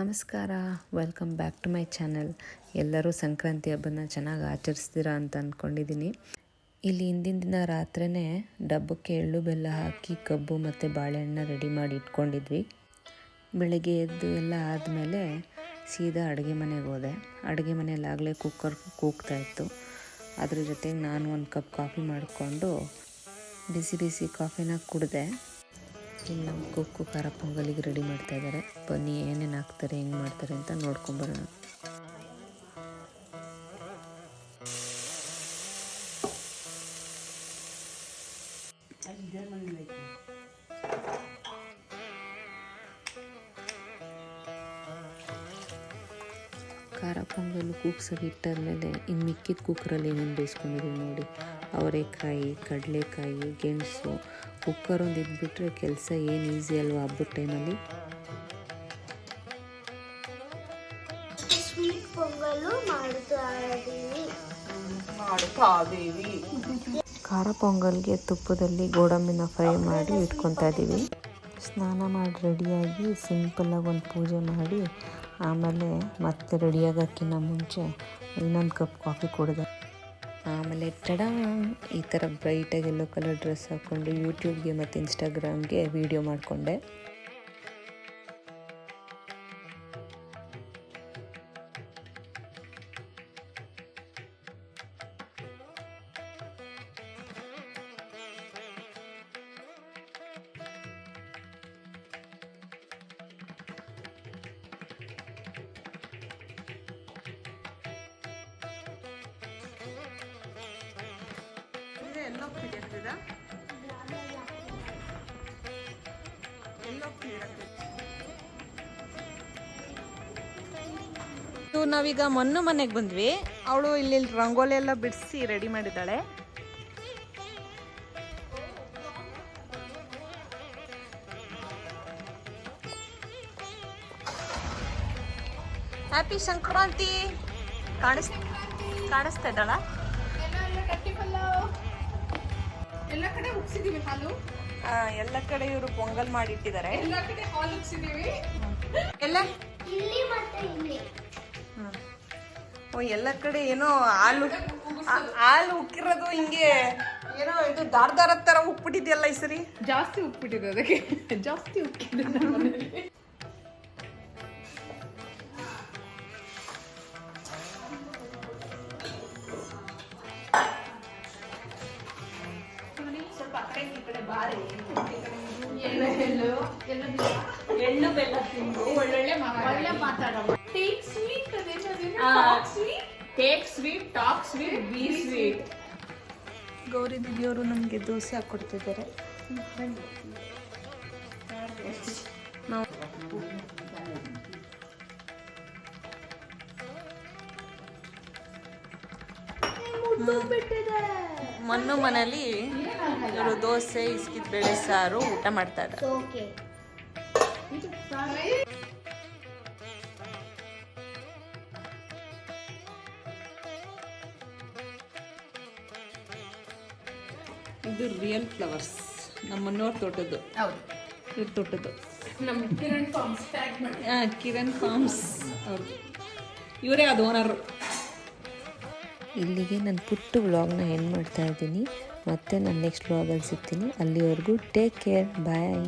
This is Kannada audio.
ನಮಸ್ಕಾರ, welcome back to my channel. ಎಲ್ಲರೂ ಸಂಕ್ರಾಂತಿ ಹಬ್ಬನ ಚೆನ್ನಾಗಿ ಆಚರಿಸ್ತೀರಾ ಅಂತ ಅಂದ್ಕೊಂಡಿದ್ದೀನಿ. ಇಲ್ಲಿ ಹಿಂದಿನ ದಿನ ರಾತ್ರಿನೇ ಡಬ್ಬಕ್ಕೆ ಎಳ್ಳು ಬೆಲ್ಲ ಹಾಕಿ ಕಬ್ಬು ಮತ್ತು ಬಾಳೆಹಣ್ಣು ರೆಡಿ ಮಾಡಿ ಇಟ್ಕೊಂಡಿದ್ವಿ. ಬೆಳಗ್ಗೆ ಎದ್ದು ಎಲ್ಲ ಆದಮೇಲೆ ಸೀದಾ ಅಡುಗೆ ಮನೆಗೆ ಹೋದೆ. ಅಡುಗೆ ಮನೆಯಲ್ಲಾಗಲೇ ಕುಕ್ಕರ್ ಕೂಗ್ತಾಯಿತ್ತು. ಅದ್ರ ಜೊತೆಗೆ ನಾನು ಒಂದು ಕಪ್ ಕಾಫಿ ಮಾಡಿಕೊಂಡು ಬಿಸಿ ಬಿಸಿ ಕಾಫಿನ ಕುಡಿದೆ. ಇಲ್ಲಿ ನಮ್ಮ ಕುಕ್ಕು ಖಾರ ಪೊಂಗಲಿಗೆ ರೆಡಿ ಮಾಡ್ತಾ ಇದ್ದಾರೆ. ಬನ್ನಿ ಏನೇನು ಹಾಕ್ತಾರೆ, ಹೆಂಗೆ ಮಾಡ್ತಾರೆ ಅಂತ ನೋಡ್ಕೊಂಬರೋಣ. ಖಾರ ಪೊಂಗಲು ಕೂಗ್ಸೋಕೆ ಇಟ್ಟಾದ್ಮೇಲೆ ಇನ್ನು ಮಿಕ್ಕಿದ ಕುಕ್ಕರಲ್ಲಿ ಏನೇನು ಬೇಯಿಸ್ಕೊಂಡಿದ್ದೀವಿ ನೋಡಿ. ಅವರೆಕಾಯಿ, ಕಡಲೆಕಾಯಿ, ಗೆಣಸು. ಕುಕ್ಕರ್ ಒಂದು ಇದ್ಬಿಟ್ರೆ ಕೆಲಸ ಏನು ಈಸಿ ಅಲ್ವಾ ಹಬ್ಬದ ಟೈಮಲ್ಲಿ. ಸ್ವೀಟ್ ಪೊಂಗಲು ಖಾರ ಪೊಂಗಲ್ಗೆ ತುಪ್ಪದಲ್ಲಿ ಗೋಡಂಬಿನ ಫ್ರೈ ಮಾಡಿ ಇಟ್ಕೊತಾ ಇದ್ದೀವಿ. ಸ್ನಾನ ಮಾಡಿ ರೆಡಿಯಾಗಿ ಸಿಂಪಲ್ಲಾಗಿ ಒಂದು ಪೂಜೆ ಮಾಡಿ ಆಮೇಲೆ ಮತ್ತೆ ರೆಡಿಯಾಗೋಕ್ಕಿಂತ ಮುಂಚೆ ಇನ್ನೊಂದು ಕಪ್ ಕಾಫಿ ಕುಡಿದೆ. ಆಮೇಲೆ ಈ ಥರ ಬ್ರೈಟಾಗಿ ಯೆಲ್ಲೋ ಕಲರ್ ಡ್ರೆಸ್ ಹಾಕ್ಕೊಂಡು ಯೂಟ್ಯೂಬ್ಗೆ ಮತ್ತು ಇನ್ಸ್ಟಾಗ್ರಾಮ್ಗೆ ವೀಡಿಯೋ ಮಾಡಿಕೊಂಡೆ. ನಾವೀಗ ಮೊನ್ನೆ ಮನೆಗೆ ಬಂದ್ವಿ. ಅವಳು ಇಲ್ಲಿ ರಂಗೋಲಿ ಎಲ್ಲ ಬಿಡಿಸಿ ರೆಡಿ ಮಾಡಿದ್ದಾಳೆ. ಹ್ಯಾಪಿ ಸಂಕ್ರಾಂತಿ. ಕಾಣಿಸ್ತಾ ಇದ್ದಾಳ? ಎಲ್ಲ ಕಡೆ ಉಗ್ಸಿದೀವಿ ಹಾಲು. ಎಲ್ಲ ಕಡೆ ಇವರು ಪೊಂಗಲ್ ಮಾಡಿಟ್ಟಿದ್ದಾರೆ. ಎಲ್ಲ ಕಡೆ ಹಾಲು ಉಗ್ಸಿದೀವಿ. ಎಲ್ಲ ಇಲ್ಲಿ ಮತ್ತೆ ಇಲ್ಲಿ ಎಲ್ಲ ಕಡೆ ಏನೋ ಹಾಲು ಉಕ್ಕಿರೋದು ಹಿಂಗೆ ಏನೋ ಇದು ದಾರದ ತರ ಉಪ್ಪಿಟ್ಟಿದೆಯಲ್ಲ ಈ ಸರಿ. ಜಾಸ್ತಿ ಉಪ್ಪಿಟ್ಟಿದೆ, ಅದಕ್ಕೆ ಜಾಸ್ತಿ ಉಕ್ಕಿದೆ ನಮ್ಮ ಮನೆಯಲ್ಲಿ. ಎಳ್ಳು ಬೆಲ್ಲ ತಿಂದು ಒಳ್ಳೆ ಮಾತಾಡೋಣ. Take sweet, talk sweet, be sweet. Gauri ದಿದಿಯವರು ನಮಗೆ ದೋಸೆ ಹಾಕ್ಕೊಡ್ತಿದ್ದಾರೆ. ಮಣ್ಣು ಮನೇಲಿ ಇವರು ದೋಸೆ, ಇಸ್ಕಿದ ಬೇಳೆ ಸಾರು ಊಟ ಮಾಡ್ತಾ ಇದ್ದಾರೆ. ಇದು ರಿಯಲ್ ಫ್ಲವರ್ಸ್, ನಮ್ಮ ಮನೆಯವ್ರ ತೋಟದ್ದು. ಇವ್ರ ತೋಟದ್ದು ನಮ್ಮ ಕಿರಣ್ ಫಾರ್ಮ್ಸ್ ಅವ್ರದ್ದು. ಇವರೇ ಅದು ಓನರು. ಇಲ್ಲಿಗೆ ನಾನು ಪುಟ್ಟ ವ್ಲಾಗ್ನ ಎಂಡ್ ಮಾಡ್ತಾ ಇದ್ದೀನಿ. ಮತ್ತೆ ನಾನು ನೆಕ್ಸ್ಟ್ ವ್ಲಾಗಲ್ಲಿ ಸಿಗ್ತೀನಿ. ಅಲ್ಲಿವರೆಗೂ ಟೇಕ್ ಕೇರ್, ಬಾಯ್.